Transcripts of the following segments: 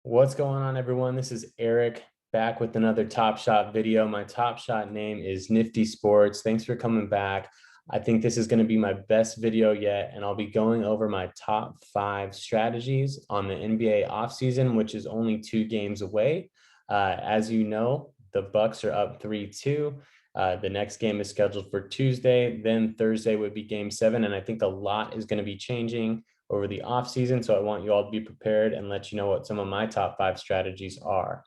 What's going on, everyone? This is Eric back with another Top Shot video. My Top Shot name is Nifty Sports. Thanks for coming back. I think this is going to be my best video yet, and I'll be going over my top 5 strategies on the NBA offseason, which is only 2 games away. As you know, the Bucks are up 3-2. The next game is scheduled for Tuesday. Then Thursday would be game 7, and I think a lot is going to be changing over the off season. So I want you all to be prepared and let you know what some of my top 5 strategies are.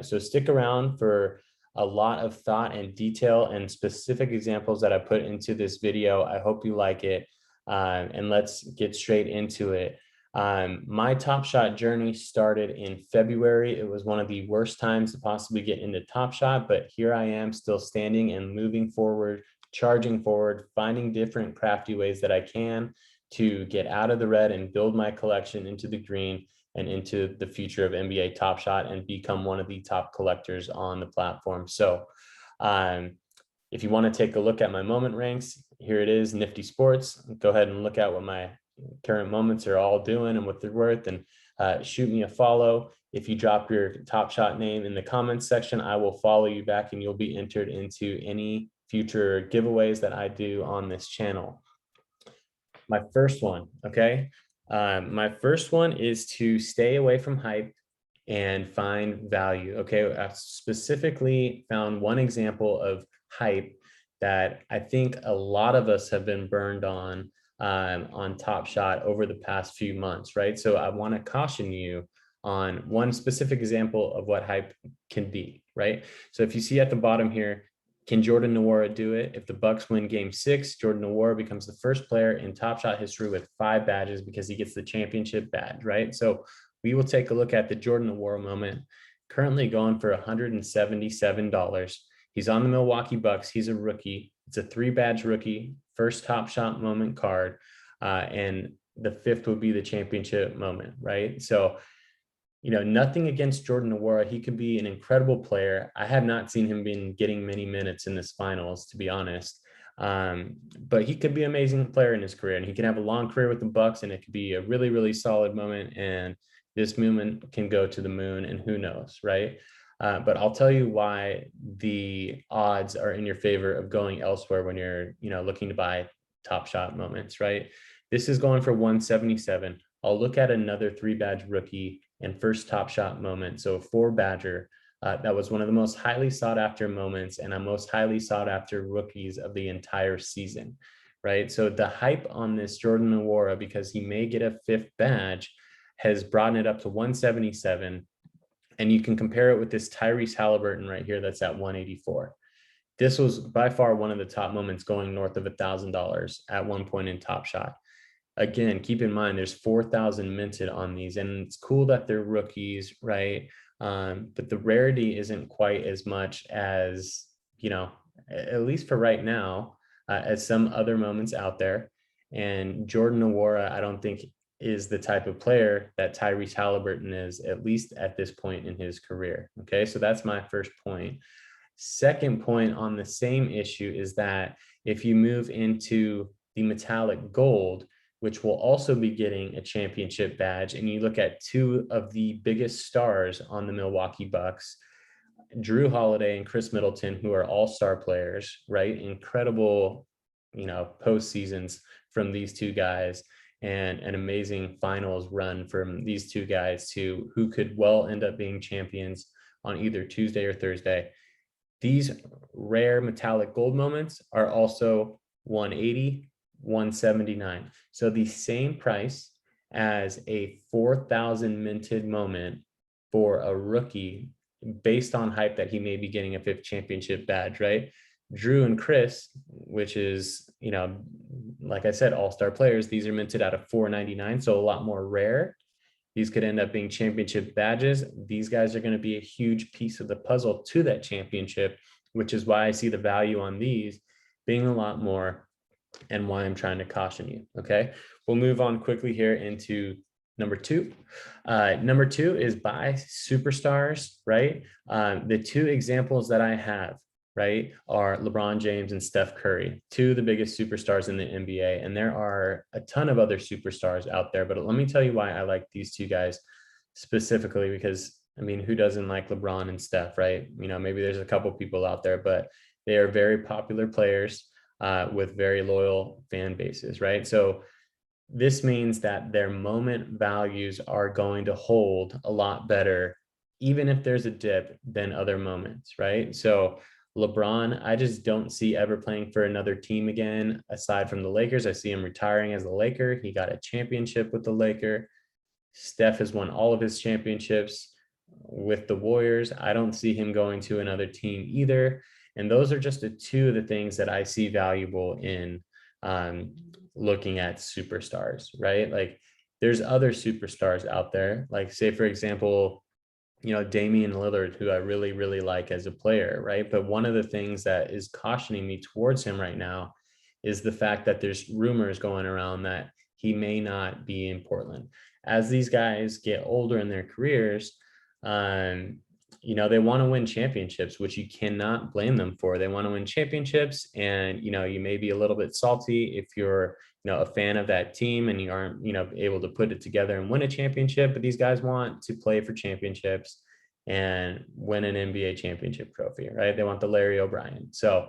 So stick around for a lot of thought and detail and specific examples that I put into this video. I hope you like it. And let's get straight into it. My Top Shot journey started in February. It was one of the worst times to possibly get into Top Shot, but here I am still standing and moving forward, charging forward, finding different crafty ways that I can to get out of the red and build my collection into the green and into the future of NBA Top Shot and become one of the top collectors on the platform. So if you want to take a look at my moment ranks, here it is, Nifty Sports. Go ahead and look at what my current moments are all doing and what they're worth, and shoot me a follow. If you drop your Top Shot name in the comments section, I will follow you back and you'll be entered into any future giveaways that I do on this channel. My first one, okay? My first one is to stay away from hype and find value, okay? I've specifically found one example of hype that I think a lot of us have been burned on Top Shot over the past few months, right? So I want to caution you on one specific example of what hype can be, right? So if you see at the bottom here, can Jordan Nwora do it? If the Bucks win game 6, Jordan Nwora becomes the first player in Top Shot history with 5 badges because he gets the championship badge, right? So we will take a look at the Jordan Nwora moment, currently going for $177. He's on the Milwaukee Bucks. He's a rookie. It's a 3-badge rookie, first Top Shot moment card. And the 5th would be the championship moment, right? So nothing against Jordan Nwora. He could be an incredible player. I have not seen him been getting many minutes in this finals, to be honest. But he could be an amazing player in his career, and he can have a long career with the Bucks, and it could be a really, really solid moment. And this moment can go to the moon, and who knows, right? But I'll tell you why the odds are in your favor of going elsewhere when you're, looking to buy Top Shot moments, right? This is going for 177. I'll look at another 3-badge rookie and first Top Shot moment. So 4-badger, that was one of the most highly sought after moments and a most highly sought after rookies of the entire season, right? So the hype on this Jordan Nwora, because he may get a 5th badge, has brought it up to 177. And you can compare it with this Tyrese Halliburton right here that's at 184. This was by far one of the top moments, going north of $1,000 at one point in Top Shot. Again, keep in mind, there's 4,000 minted on these, and it's cool that they're rookies, right? But the rarity isn't quite as much as, at least for right now, as some other moments out there. And Jordan Nwora, I don't think, is the type of player that Tyrese Halliburton is, at least at this point in his career. Okay, so that's my first point. Second point on the same issue is that if you move into the metallic gold, which will also be getting a championship badge, and you look at 2 of the biggest stars on the Milwaukee Bucks, Drew Holiday and Chris Middleton, who are all-star players, right? Incredible, postseasons from these 2 guys, and an amazing finals run from these 2 guys who could well end up being champions on either Tuesday or Thursday. These rare metallic gold moments are also 180, 179. So the same price as a 4,000 minted moment for a rookie based on hype that he may be getting a 5th championship badge, right? Drew and Chris, which is, like I said, all-star players, these are minted out of 499, so a lot more rare. These could end up being championship badges. These guys are going to be a huge piece of the puzzle to that championship, which is why I see the value on these being a lot more, and why I'm trying to caution you. Okay, we'll move on quickly here into number 2. Number 2 is buy superstars, right? The 2 examples that I have, right, are LeBron James and Steph Curry, 2 of the biggest superstars in the NBA. And there are a ton of other superstars out there, but let me tell you why I like these 2 guys specifically because, I mean, who doesn't like LeBron and Steph, right? You know, maybe there's a couple people out there, but they are very popular players with very loyal fan bases, right? So this means that their moment values are going to hold a lot better, even if there's a dip, than other moments, right? So LeBron, I just don't see ever playing for another team again, aside from the Lakers. I see him retiring as a Laker. He got a championship with the Laker. Steph has won all of his championships with the Warriors. I don't see him going to another team either. And those are just two of the things that I see valuable in looking at superstars, right? Like there's other superstars out there, like say, for example, you know, Damian Lillard, who I really, really like as a player, right? But one of the things that is cautioning me towards him right now is the fact that there's rumors going around that he may not be in Portland. As these guys get older in their careers, you know, they want to win championships, which you cannot blame them for. They want to win championships, and you know, you may be a little bit salty if you're, you know, a fan of that team and you aren't, you know, able to put it together and win a championship. But these guys want to play for championships and win an NBA championship trophy, right? They want the Larry O'Brien. So,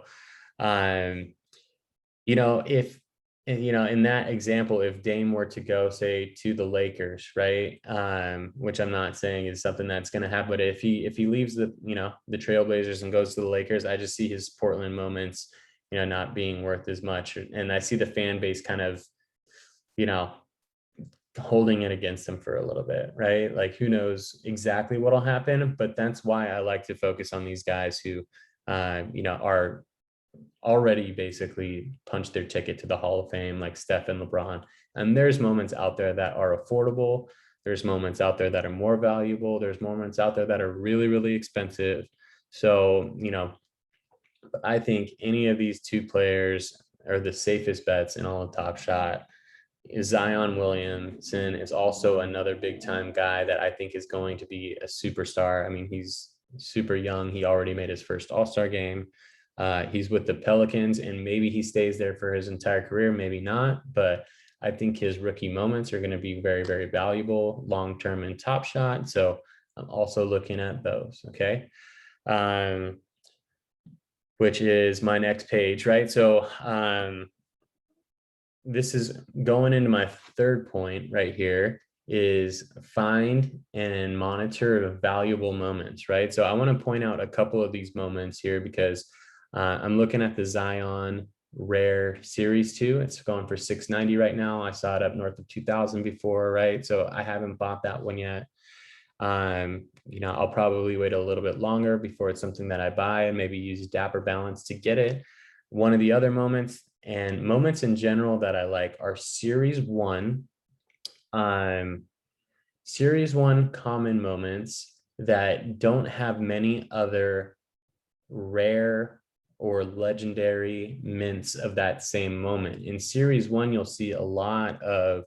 you know, if, you know, in that example, if Dame were to go, say, to the Lakers, right, which I'm not saying is something that's going to happen, but if he leaves the, you know, the Trailblazers and goes to the Lakers, I just see his Portland moments, you know, not being worth as much, and I see the fan base kind of, you know, holding it against him for a little bit, right? Like who knows exactly what'll happen, but that's why I like to focus on these guys who, you know, are already basically punched their ticket to the Hall of Fame, like Steph and LeBron. And there's moments out there that are affordable. There's moments out there that are more valuable. There's moments out there that are really, really expensive. So, you know, I think any of these two players are the safest bets in all of Top Shot. Zion Williamson is also another big time guy that I think is going to be a superstar. I mean, he's super young. He already made his first All-Star game. He's with the Pelicans, and maybe he stays there for his entire career, maybe not. But I think his rookie moments are going to be very, very valuable long-term in Top Shot. So I'm also looking at those. Okay. Which is my next page, right? So this is going into my third point right here, is find and monitor valuable moments, right? So I want to point out a couple of these moments here because I'm looking at the Zion Rare Series 2. It's going for $690 right now. I saw it up north of 2,000 before, right? So I haven't bought that one yet. You know, I'll probably wait a little bit longer before it's something that I buy, and maybe use Dapper Balance to get it. One of the other moments, and moments in general that I like, are Series 1. Series 1 common moments that don't have many other rare or legendary mints of that same moment. In Series 1, you'll see a lot of,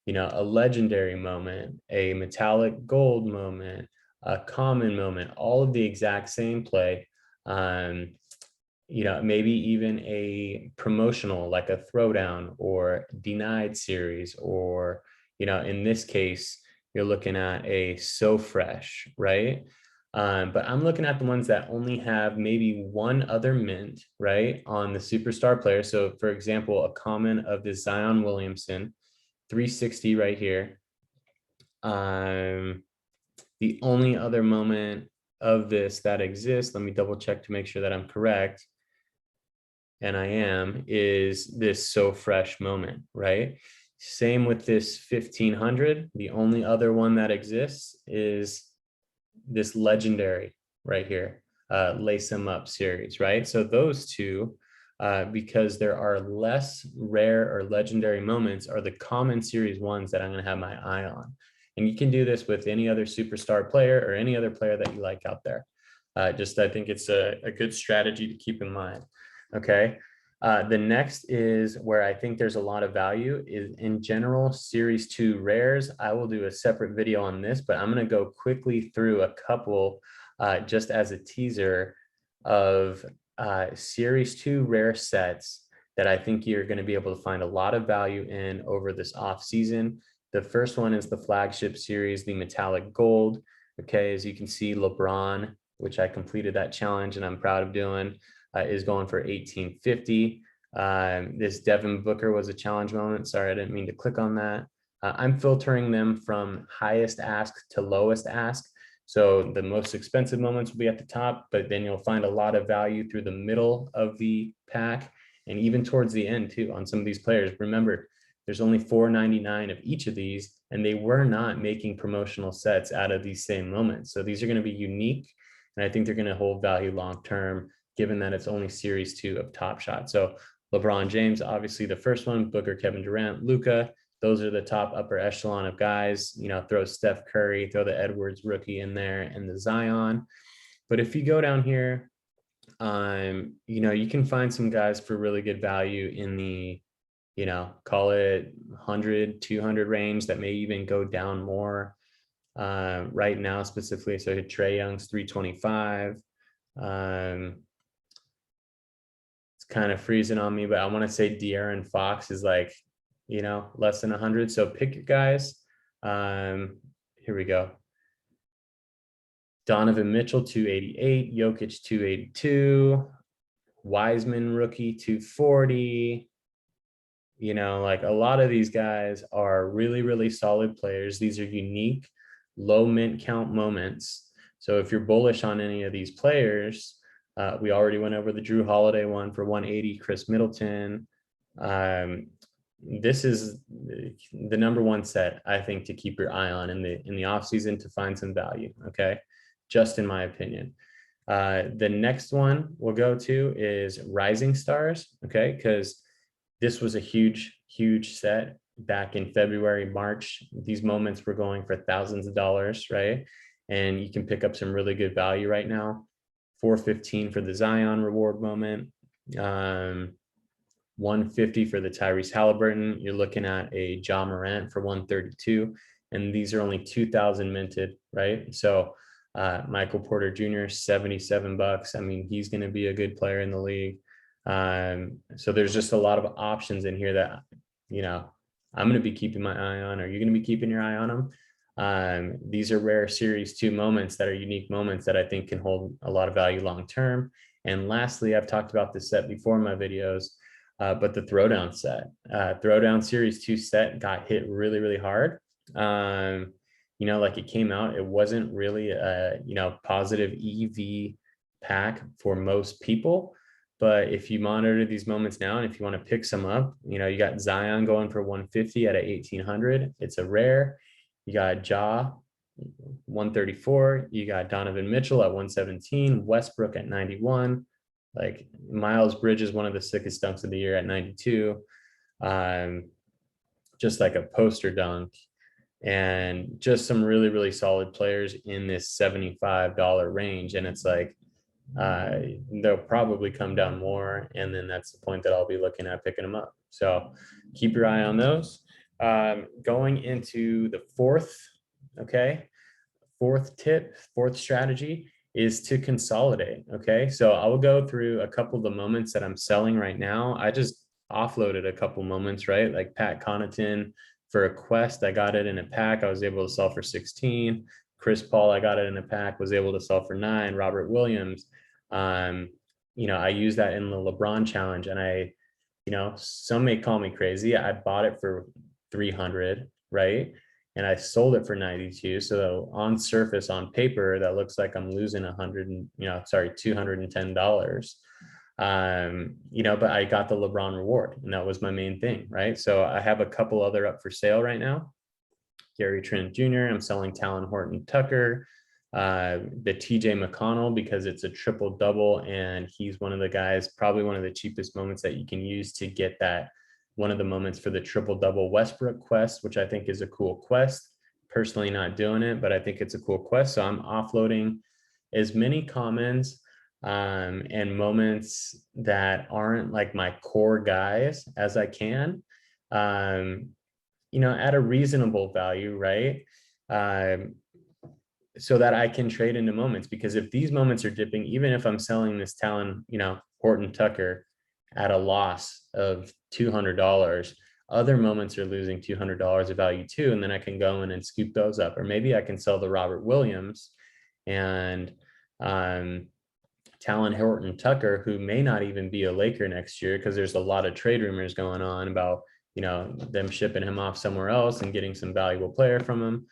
you know, a legendary moment, a metallic gold moment, a common moment, all of the exact same play. You know, maybe even a promotional like a Throwdown or Denied series, or, you know, in this case, you're looking at a So Fresh, right? But I'm looking at the ones that only have maybe one other mint, right, on the superstar player. So for example, a common of the Zion Williamson, 360 right here. The only other moment of this that exists, let me double check to make sure that I'm correct, and I am, is this So Fresh moment, right? Same with this 1500. The only other one that exists is this legendary right here, Lace 'Em Up series, right? So those two, because there are less rare or legendary moments, are the common Series 1s that I'm going to have my eye on. And you can do this with any other superstar player or any other player that you like out there. Just, I think it's a good strategy to keep in mind. Okay. The next is where I think there's a lot of value, is in general Series 2 rares. I will do a separate video on this, but I'm going to go quickly through a couple just as a teaser of Series 2 rare sets that I think you're going to be able to find a lot of value in over this off season. The first one is the flagship series, the metallic gold. Okay, as you can see, LeBron, which I completed that challenge and I'm proud of doing, is going for $18.50. This Devin Booker was a challenge moment. Sorry, I didn't mean to click on that. I'm filtering them from highest ask to lowest ask. So the most expensive moments will be at the top, but then you'll find a lot of value through the middle of the pack and even towards the end too on some of these players. Remember, there's only $4.99 of each of these, and they were not making promotional sets out of these same moments. So these are going to be unique, and I think they're going to hold value long-term, given that it's only series 2 of Top Shot. So LeBron James, obviously the first one, Booker, Kevin Durant, Luka, those are the top upper echelon of guys. You know, throw Steph Curry, throw the Edwards rookie in there, and the Zion. But if you go down here, you know, you can find some guys for really good value in the, you know, call it 100, 200 range that may even go down more right now specifically. So Trae Young's 325. It's kind of freezing on me, but I want to say De'Aaron Fox is like, you know, less than 100. So pick your guys. Here we go. Donovan Mitchell, 288. Jokic, 282. Wiseman, rookie, 240. You know, like a lot of these guys are really, really solid players. These are unique, low mint count moments. So if you're bullish on any of these players, we already went over the Drew Holiday one for 180, Chris Middleton. This is the number one set, I think, to keep your eye on in the off season to find some value. Okay, just in my opinion. The next one we'll go to is Rising Stars. Okay, because this was a huge, huge set back in February, March. These moments were going for thousands of dollars, right? And you can pick up some really good value right now. $415 for the Zion reward moment. 150 for the Tyrese Halliburton. You're looking at a Ja Morant for 132, and these are only 2,000 minted, right? So Michael Porter Jr., $77. I mean, he's going to be a good player in the league. So there's just a lot of options in here that, you know, I'm going to be keeping my eye on. Are you going to be keeping your eye on them? These are rare series 2 moments that are unique moments that I think can hold a lot of value long term. And lastly, I've talked about this set before in my videos, but the Throwdown set, Throwdown series 2 set got hit really, really hard. You know, like it came out, it wasn't really a, you know, positive EV pack for most people. But if you monitor these moments now, and if you want to pick some up, you know, you got Zion going for 150 at a 1,800. It's a rare. You got Ja, 134. You got Donovan Mitchell at 117. Westbrook at 91. Like Miles Bridges, one of the sickest dunks of the year at 92. Just like a poster dunk. And just some really, really solid players in this $75 range. And it's like, they'll probably come down more, and then that's the point that I'll be looking at picking them up. So keep your eye on those. Going into the fourth tip, fourth strategy is to consolidate. Okay, so I will go through a couple of the moments that I'm selling right now. I just offloaded a couple moments, right? Like Pat Connaughton for a quest, I got it in a pack, I was able to sell for 16. Chris Paul, I got it in a pack, was able to sell for 9. Robert Williams, you know, I use that in the LeBron challenge, and I, you know, some may call me crazy. I bought it for 300, right? And I sold it for 92. So on surface, on paper, that looks like I'm losing $210. You know, but I got the LeBron reward, and that was my main thing, right? So I have a couple other up for sale right now. Gary Trent Jr., I'm selling Talon Horton Tucker, the TJ McConnell, because it's a triple double, and he's one of the guys, probably one of the cheapest moments that you can use to get that, one of the moments for the triple double Westbrook quest, which I think is a cool quest. Personally not doing it, but I think it's a cool quest. So I'm offloading as many commons and moments that aren't like my core guys as I can, you know, at a reasonable value, right? So that I can trade into moments, because if these moments are dipping, even if I'm selling this Talon, you know, Horton Tucker at a loss of $200, other moments are losing $200 of value too, and then I can go in and scoop those up. Or maybe I can sell the Robert Williams and Talon Horton Tucker, who may not even be a Laker next year, because there's a lot of trade rumors going on about, them shipping him off somewhere else and getting some valuable player from him,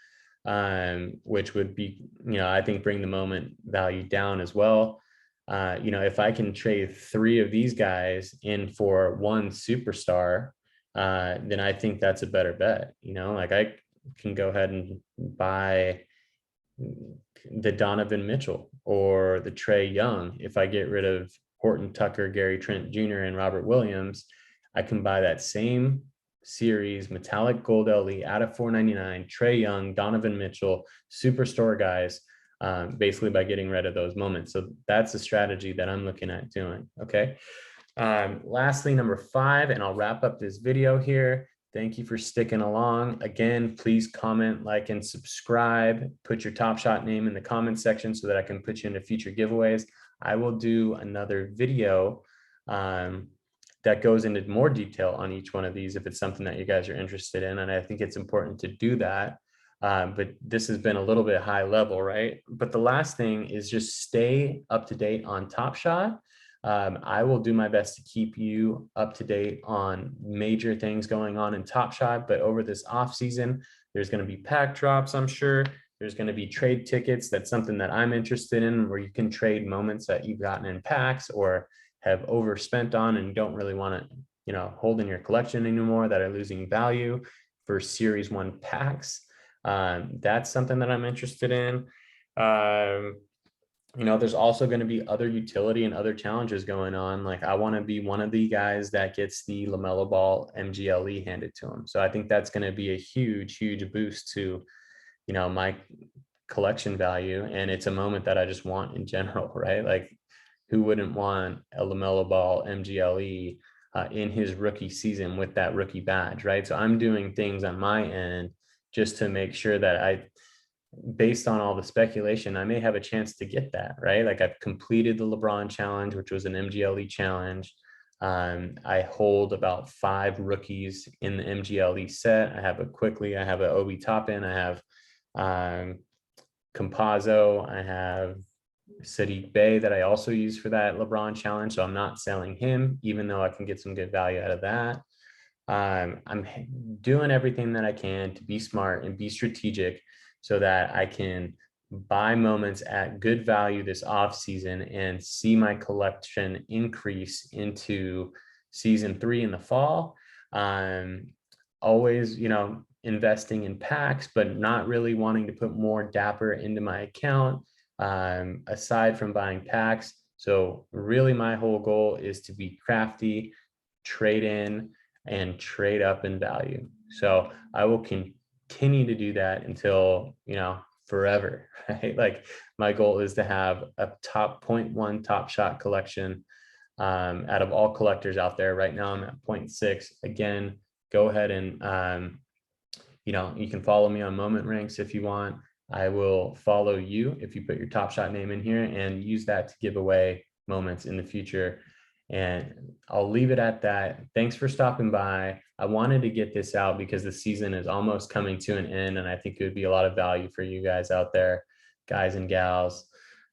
which would be, I think bring the moment value down as well. If I can trade 3 of these guys in for 1 superstar, then I think that's a better bet. Like I can go ahead and buy the Donovan Mitchell or the Trae Young. If I get rid of Horton Tucker, Gary Trent Jr., and Robert Williams, I can buy that same series, metallic gold LE out of $4.99, Trae Young, Donovan Mitchell, superstar guys, basically by getting rid of those moments. So that's the strategy that I'm looking at doing. Okay. Lastly, number 5, and I'll wrap up this video here. Thank you for sticking along. Again, please comment, like, and subscribe. Put your Top Shot name in the comment section so that I can put you into future giveaways. I will do another video that goes into more detail on each one of these if it's something that you guys are interested in. And I think it's important to do that. But this has been a little bit high level, right? But the last thing is just stay up to date on Top Shot. I will do my best to keep you up to date on major things going on in Top Shot, but over this off season, there's going to be pack drops, I'm sure. There's going to be trade tickets. That's something that I'm interested in, where you can trade moments that you've gotten in packs or have overspent on and don't really want to, hold in your collection anymore, that are losing value for Series 1 packs. That's something that I'm interested in. There's also going to be other utility and other challenges going on. Like I want to be one of the guys that gets the LaMelo Ball MGLE handed to him. So I think that's going to be a huge, huge boost to, my collection value. And it's a moment that I just want in general, right? Like who wouldn't want a LaMelo Ball MGLE in his rookie season with that rookie badge, right? So I'm doing things on my end just to make sure that based on all the speculation, I may have a chance to get that, right? Like I've completed the LeBron challenge, which was an MGLE challenge. I hold about 5 rookies in the MGLE set. I have I have an Obi Toppin, I have Compazzo, I have Sadiq Bey that I also use for that LeBron challenge. So I'm not selling him, even though I can get some good value out of that. I'm doing everything that I can to be smart and be strategic so that I can buy moments at good value this off season and see my collection increase into season 3 in the fall. Always, investing in packs, but not really wanting to put more Dapper into my account, aside from buying packs. So really my whole goal is to be crafty, trade in, and trade up in value. So I will continue to do that until, forever, right? Like my goal is to have a top 0.1 Top Shot collection out of all collectors out there. Right now I'm at 0.6. Again, go ahead and, you can follow me on Moment Ranks if you want. I will follow you if you put your Top Shot name in here and use that to give away moments in the future. And I'll leave it at that. Thanks for stopping by. I wanted to get this out because the season is almost coming to an end, and I think it would be a lot of value for you guys out there, guys and gals.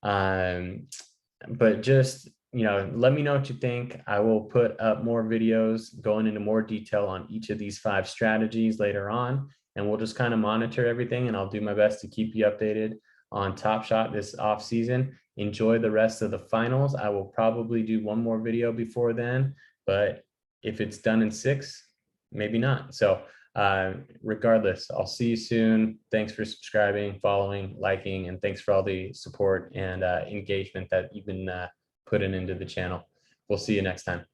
But just, let me know what you think. I will put up more videos going into more detail on each of these 5 strategies later on, and we'll just kind of monitor everything, and I'll do my best to keep you updated on Top Shot this off season. Enjoy the rest of the finals. I will probably do one more video before then, but if it's done in 6, maybe not. So regardless, I'll see you soon. Thanks for subscribing, following, liking, and thanks for all the support and engagement that you've been putting into the channel. We'll see you next time.